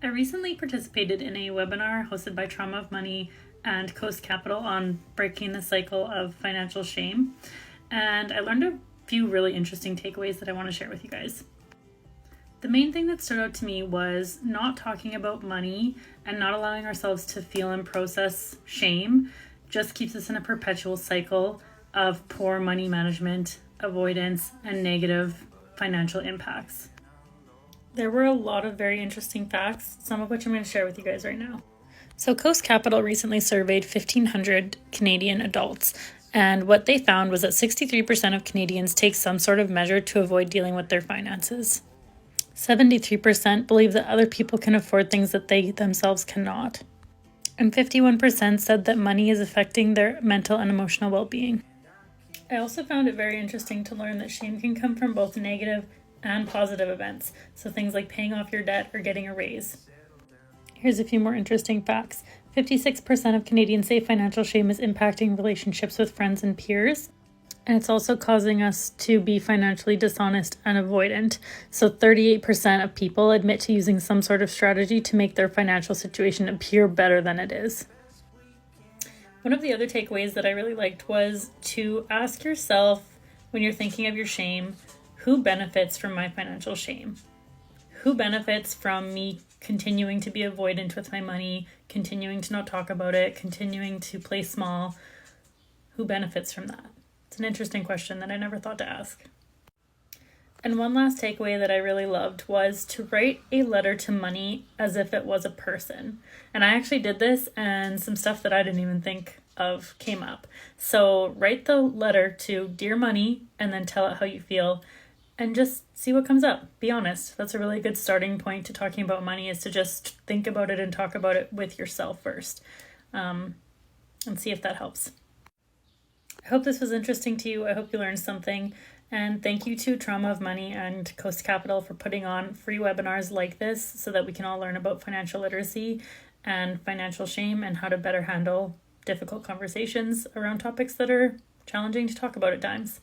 I recently participated in a webinar hosted by Trauma of Money and Coast Capital on breaking the cycle of financial shame, and I learned a few really interesting takeaways that I want to share with you guys. The main thing that stood out to me was not talking about money and not allowing ourselves to feel and process shame just keeps us in a perpetual cycle of poor money management, avoidance, and negative financial impacts. There were a lot of very interesting facts, some of which I'm going to share with you guys right now. So Coast Capital recently surveyed 1,500 Canadian adults, and what they found was that 63% of Canadians take some sort of measure to avoid dealing with their finances. 73% believe that other people can afford things that they themselves cannot. And 51% said that money is affecting their mental and emotional well-being. I also found it very interesting to learn that shame can come from both negative and positive events, so things like paying off your debt or getting a raise. Here's a few more interesting facts. 56% of Canadians say financial shame is impacting relationships with friends and peers, and it's also causing us to be financially dishonest and avoidant. So 38% of people admit to using some sort of strategy to make their financial situation appear better than it is. One of the other takeaways that I really liked was to ask yourself, when you're thinking of your shame, who benefits from my financial shame? Who benefits from me continuing to be avoidant with my money, continuing to not talk about it, continuing to play small? Who benefits from that? It's an interesting question that I never thought to ask. And one last takeaway that I really loved was to write a letter to money as if it was a person. And I actually did this, and some stuff that I didn't even think of came up. So write the letter to Dear Money and then tell it how you feel and just see what comes up. Be honest. That's a really good starting point to talking about money, is to just think about it and talk about it with yourself first, and see if that helps. I hope this was interesting to you. I hope you learned something. And thank you to Trauma of Money and Coast Capital for putting on free webinars like this so that we can all learn about financial literacy and financial shame and how to better handle difficult conversations around topics that are challenging to talk about at times.